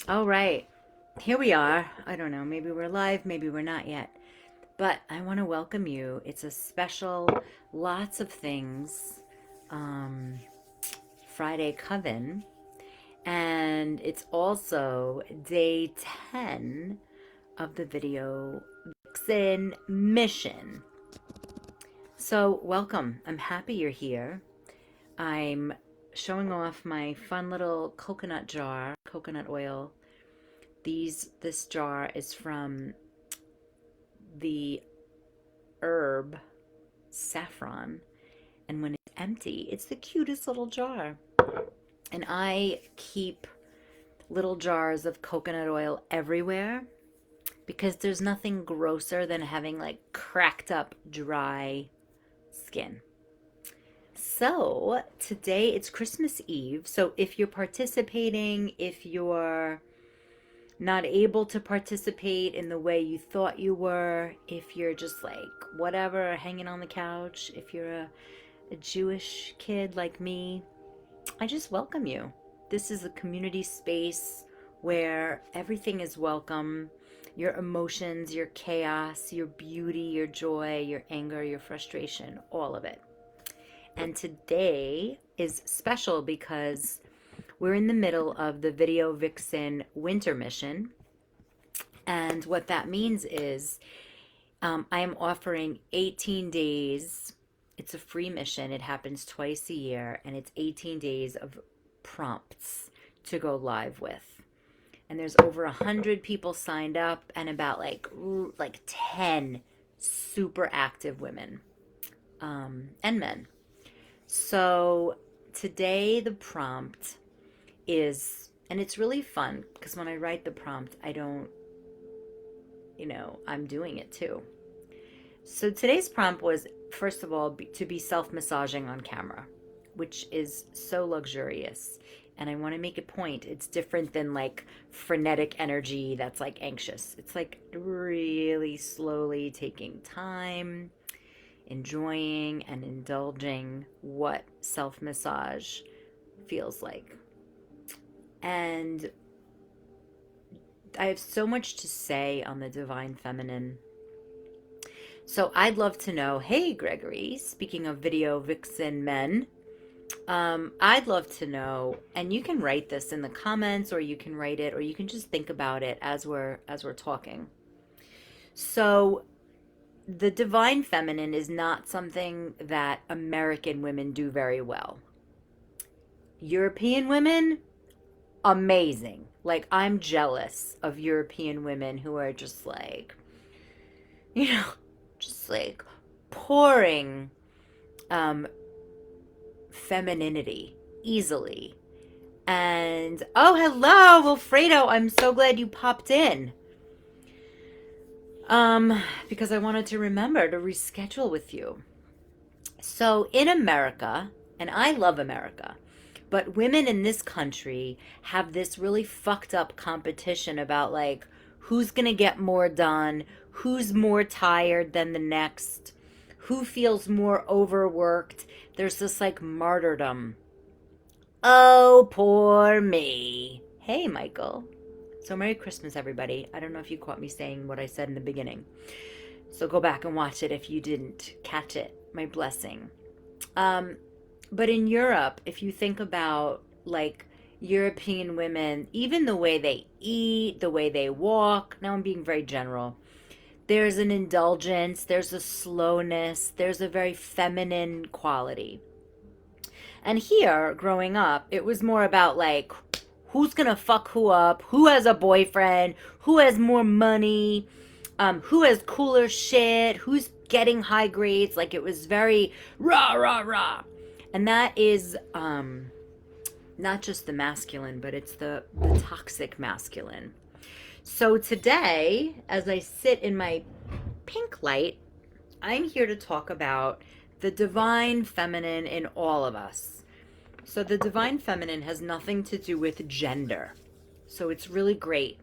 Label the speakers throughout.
Speaker 1: All right, here we are. I don't know, maybe we're live, maybe we're not yet. But I want to welcome you. It's a special, lots of things um, Friday Coven. And it's also day 10 of the Video Vixen Mission. So, welcome. I'm happy you're here. I'm showing off my fun little coconut jar, coconut oil. This jar is from the herb saffron, and when it's empty, it's the cutest little jar. And I keep little jars of coconut oil everywhere because there's nothing grosser than having like cracked up dry skin. So today it's Christmas Eve. So if you're participating, if you're not able to participate in the way you thought you were, if you're just like whatever, hanging on the couch, if you're a Jewish kid like me, I just welcome you. This is a community space where everything is welcome. Your emotions, your chaos, your beauty, your joy, your anger, your frustration, all of it. And today is special because we're in the middle of the Video Vixen Winter Mission. And what that means is I am offering 18 days. It's a free mission. It happens twice a year, and it's 18 days of prompts to go live with. And there's over 100 people signed up, and about like 10 super active women and men. So today the prompt is, and it's really fun because when I write the prompt, I don't, I'm doing it too. So today's prompt was, first of all, to be self-massaging on camera, which is so luxurious. And I want to make a point. It's different than like frenetic energy that's like anxious. It's like really slowly taking time, enjoying and indulging what self-massage feels like. And I have so much to say on the divine feminine. So I'd love to know, hey, Gregory, speaking of Video Vixen men, I'd love to know, and you can write this in the comments, or you can write it, or you can just think about it as we're talking. So the divine feminine is not something that American women do very well. European women, amazing. Like, I'm jealous of European women who are just like, you know, just like pouring um, femininity easily. And oh, hello, Wilfredo. I'm so glad you popped in. Because I wanted to remember to reschedule with you. So in America, and I love America, but women in this country have this really fucked up competition about like who's gonna get more done, who's more tired than the next, who feels more overworked. There's this like martyrdom. Oh, poor me. Hey, Michael. So, Merry Christmas, everybody. I don't know if you caught me saying what I said in the beginning. So, go back and watch it if you didn't catch it. My blessing. Um, but in Europe, if you think about like European women, even the way they eat, the way they walk, now I'm being very general, there's an indulgence, there's a slowness, there's a very feminine quality. And here, growing up, it was more about like who's gonna fuck who up, who has a boyfriend, who has more money, who has cooler shit, who's getting high grades. Like it was very rah, rah, rah. And that is not just the masculine, but it's the toxic masculine. So today, as I sit in my pink light, I'm here to talk about the divine feminine in all of us. So the divine feminine has nothing to do with gender. So it's really great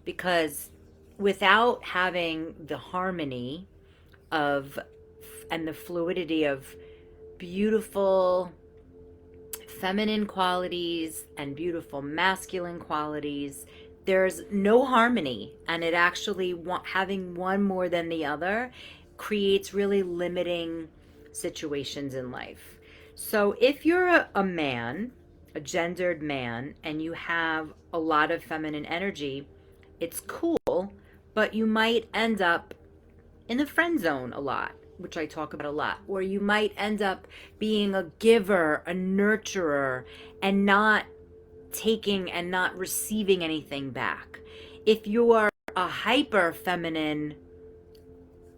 Speaker 1: because without having the harmony of and the fluidity of beautiful feminine qualities and beautiful masculine qualities, there's no harmony, and it actually having one more than the other creates really limiting situations in life. So if you're a man, a gendered man, and you have a lot of feminine energy, it's cool, but you might end up in the friend zone a lot, which I talk about a lot, or you might end up being a giver, a nurturer, and not taking and not receiving anything back. If you are a hyper feminine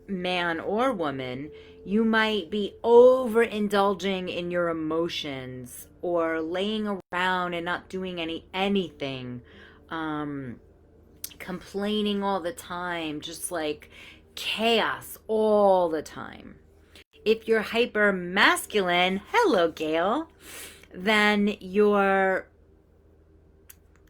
Speaker 1: man or woman, you might be overindulging in your emotions or laying around and not doing anything, um, complaining all the time, just like chaos all the time. If you're hyper masculine, hello Gail, then you're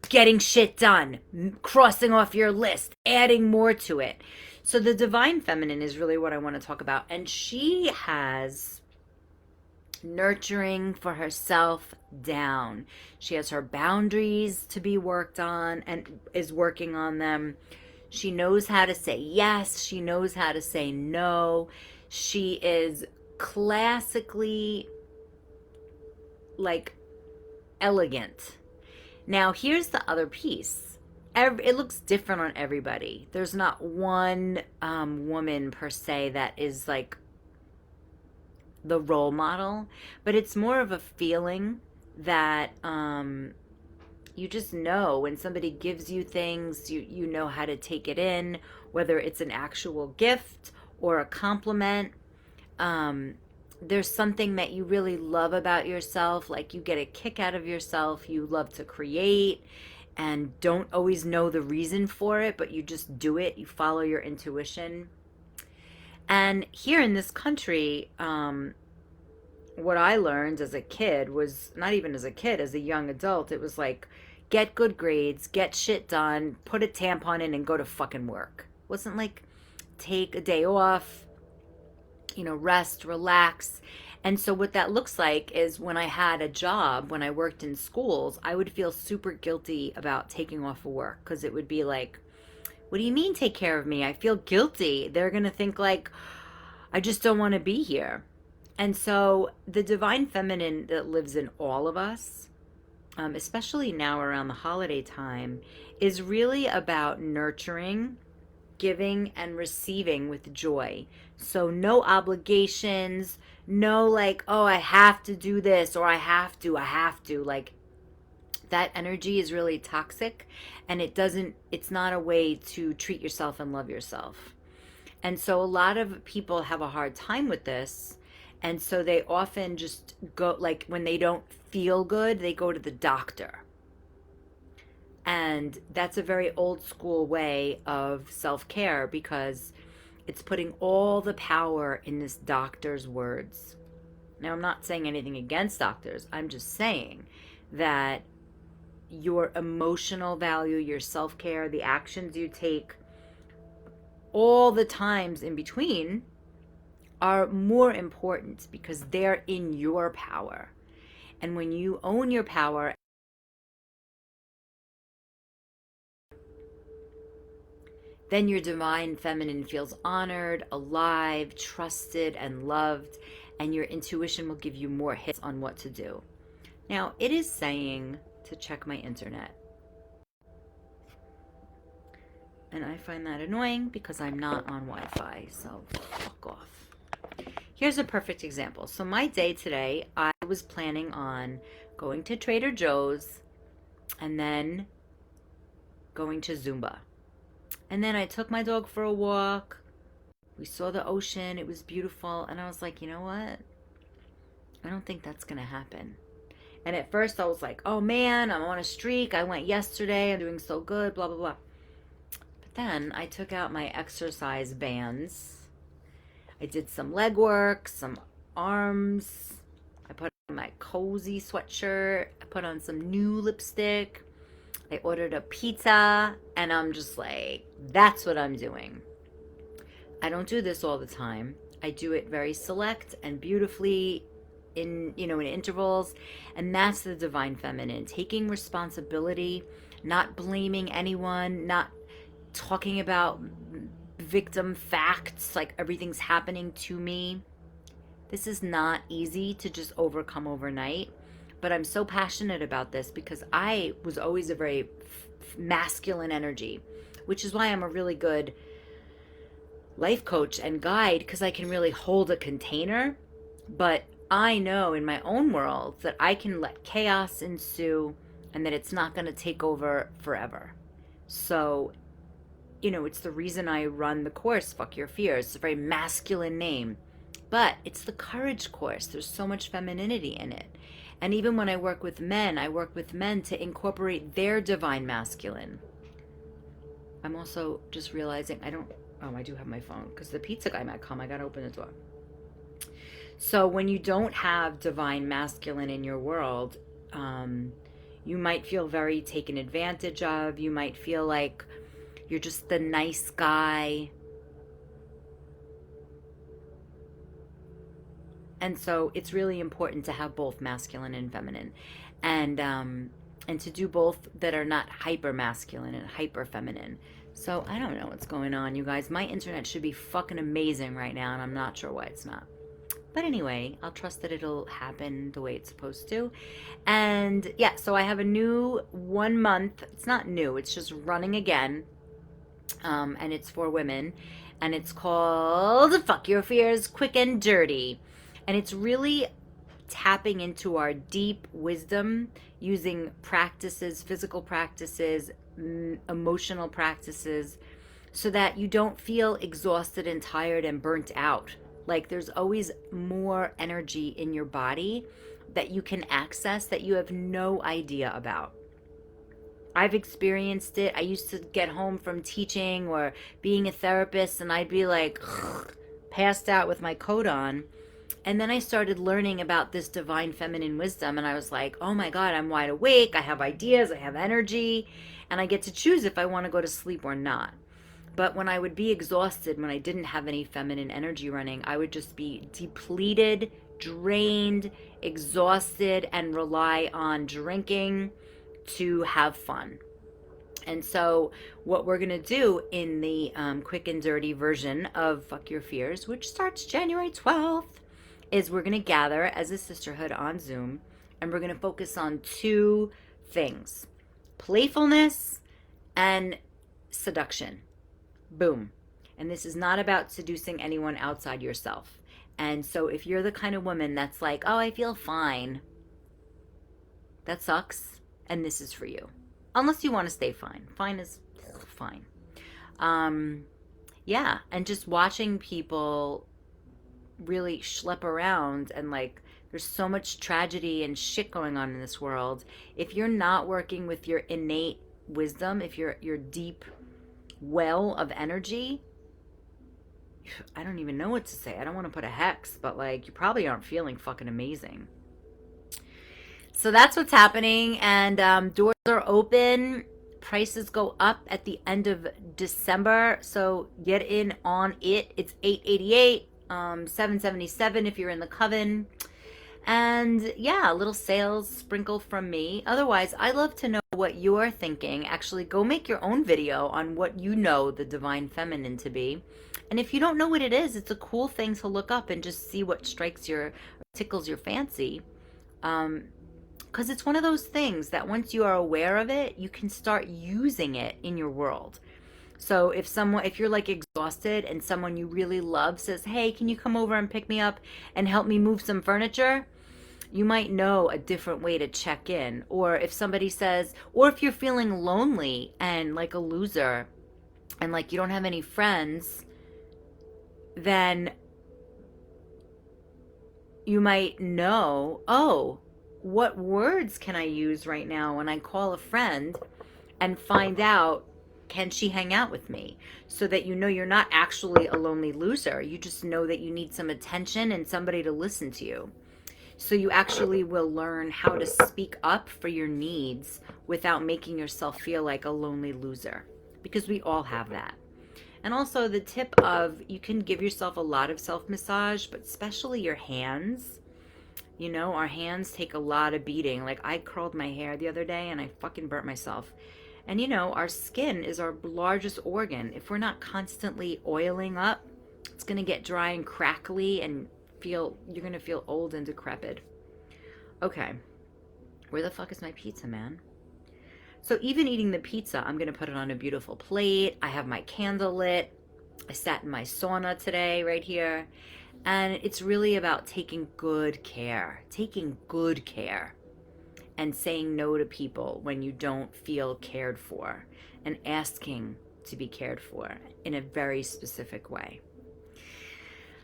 Speaker 1: getting shit done, crossing off your list, adding more to it. So the divine feminine is really what I want to talk about. And she has nurturing for herself down. She has her boundaries to be worked on and is working on them. She knows how to say yes. She knows how to say no. She is classically like elegant. Now, here's the other piece. It looks different on everybody. There's not one woman per se that is like the role model, but it's more of a feeling that you just know when somebody gives you things, you know how to take it in, whether it's an actual gift or a compliment. There's something that you really love about yourself, like you get a kick out of yourself, you love to create and don't always know the reason for it, but you just do it, you follow your intuition. And here in this country, what I learned as a kid was not even as a kid, as a young adult, it was like, get good grades, get shit done, put a tampon in, and go to fucking work. It wasn't like take a day off, rest, relax. And so what that looks like is when I had a job, when I worked in schools, I would feel super guilty about taking off of work because it would be like, what do you mean take care of me? I feel guilty. They're going to think like, I just don't want to be here. And so the divine feminine that lives in all of us, especially now around the holiday time, is really about nurturing, giving, and receiving with joy. So no obligations, no like, oh, I have to do this or I have to. Like that energy is really toxic, and it's not a way to treat yourself and love yourself. And so a lot of people have a hard time with this. And so they often just go, like when they don't feel good, they go to the doctor. And that's a very old school way of self-care because it's putting all the power in this doctor's words. Now, I'm not saying anything against doctors. I'm just saying that your emotional value, your self-care, the actions you take, all the times in between are more important because they're in your power. And when you own your power, then your divine feminine feels honored, alive, trusted, and loved, and your intuition will give you more hits on what to do. Now, it is saying to check my internet. And I find that annoying because I'm not on Wi-Fi, so fuck off. Here's a perfect example. So my day today, I was planning on going to Trader Joe's and then going to Zumba. And then I took my dog for a walk. We saw the ocean. It was beautiful. And I was like, you know what? I don't think that's going to happen. And at first I was like, oh man, I'm on a streak. I went yesterday. I'm doing so good, blah, blah, blah. But then I took out my exercise bands. I did some leg work, some arms. I put on my cozy sweatshirt. I put on some new lipstick. I ordered a pizza, and I'm just like, that's what I'm doing. I don't do this all the time. I do it very select and beautifully in, in intervals. And that's the divine feminine, taking responsibility, not blaming anyone, not talking about victim facts, like everything's happening to me. This is not easy to just overcome overnight, but I'm so passionate about this because I was always a very masculine energy, which is why I'm a really good life coach and guide, because I can really hold a container. But I know in my own world that I can let chaos ensue and that it's not going to take over forever. So, it's the reason I run the course, Fuck Your Fears. It's a very masculine name, but it's the courage course. There's so much femininity in it. And even when I work with men, I work with men to incorporate their divine masculine. I'm also just realizing I do have my phone because the pizza guy might come. I got to open the door. So when you don't have divine masculine in your world, you might feel very taken advantage of. You might feel like you're just the nice guy. And so it's really important to have both masculine and feminine, and to do both that are not hyper masculine and hyper feminine. So I don't know what's going on, you guys. My internet should be fucking amazing right now, and I'm not sure why it's not. But anyway, I'll trust that it'll happen the way it's supposed to. And yeah, so I have a new 1 month. It's not new, it's just running again. And it's for women. And it's called Fuck Your Fears Quick and Dirty. And it's really tapping into our deep wisdom using practices, physical practices, emotional practices, so that you don't feel exhausted and tired and burnt out. Like there's always more energy in your body that you can access that you have no idea about. I've experienced it. I used to get home from teaching or being a therapist and I'd be like passed out with my coat on. And then I started learning about this divine feminine wisdom and I was like, oh my God, I'm wide awake. I have ideas. I have energy. And I get to choose if I want to go to sleep or not. But when I would be exhausted, when I didn't have any feminine energy running, I would just be depleted, drained, exhausted, and rely on drinking to have fun. And so what we're going to do in the quick and dirty version of Fuck Your Fears, which starts January 12th, is we're going to gather as a sisterhood on Zoom, and we're going to focus on two things: playfulness and seduction. Boom. And this is not about seducing anyone outside yourself. And so if you're the kind of woman that's like, oh, I feel fine, that sucks, and this is for you. Unless you want to stay fine. Fine is fine. Yeah, and just watching people really schlep around and like there's so much tragedy and shit going on in this world. If you're not working with your innate wisdom, if your deep well of energy, I don't even know what to say. I don't want to put a hex, but like you probably aren't feeling fucking amazing. So that's what's happening, and doors are open. Prices go up at the end of December, so get in on it. It's $888, $777 if you're in the coven. And yeah, a little sales sprinkle from me. Otherwise, I'd love to know what you're thinking. Actually, go make your own video on what you know the divine feminine to be. And if you don't know what it is, it's a cool thing to look up and just see what tickles your fancy. Because it's one of those things that once you are aware of it, you can start using it in your world. So if you're like exhausted and someone you really love says, hey, can you come over and pick me up and help me move some furniture? You might know a different way to check in. Or if somebody says, or if you're feeling lonely and like a loser and like you don't have any friends, then you might know, oh, what words can I use right now when I call a friend and find out, can she hang out with me? So that you know you're not actually a lonely loser. You just know that you need some attention and somebody to listen to you. So you actually will learn how to speak up for your needs without making yourself feel like a lonely loser. Because we all have that. And also the tip of, you can give yourself a lot of self-massage, but especially your hands. You know, our hands take a lot of beating. Like, I curled my hair the other day and I fucking burnt myself. And you know, our skin is our largest organ. If we're not constantly oiling up, it's going to get dry and crackly and you're going to feel old and decrepit. Okay. Where the fuck is my pizza, man? So even eating the pizza, I'm going to put it on a beautiful plate. I have my candle lit. I sat in my sauna today right here. And it's really about taking good care, and saying no to people when you don't feel cared for, and asking to be cared for in a very specific way.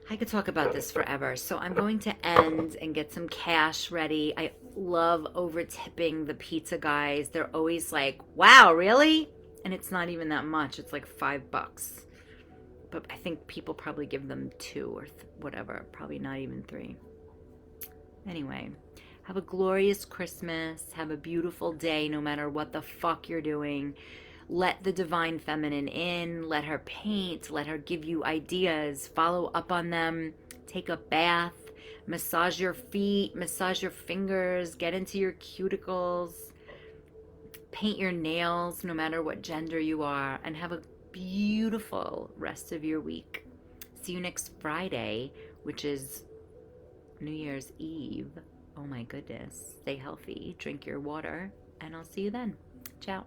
Speaker 1: I could talk about this forever, so I'm going to end and get some cash ready. I love over tipping the pizza guys. They're always like, wow, really? And it's not even that much. It's like $5. But I think people probably give them 2 or whatever, probably not even 3. Anyway, have a glorious Christmas. Have a beautiful day no matter what the fuck you're doing. Let the divine feminine in. Let her paint. Let her give you ideas. Follow up on them. Take a bath. Massage your feet. Massage your fingers. Get into your cuticles. Paint your nails no matter what gender you are. And have a beautiful rest of your week. See you next Friday, which is New Year's Eve. Oh my goodness. Stay healthy. Drink your water. And I'll see you then. Ciao.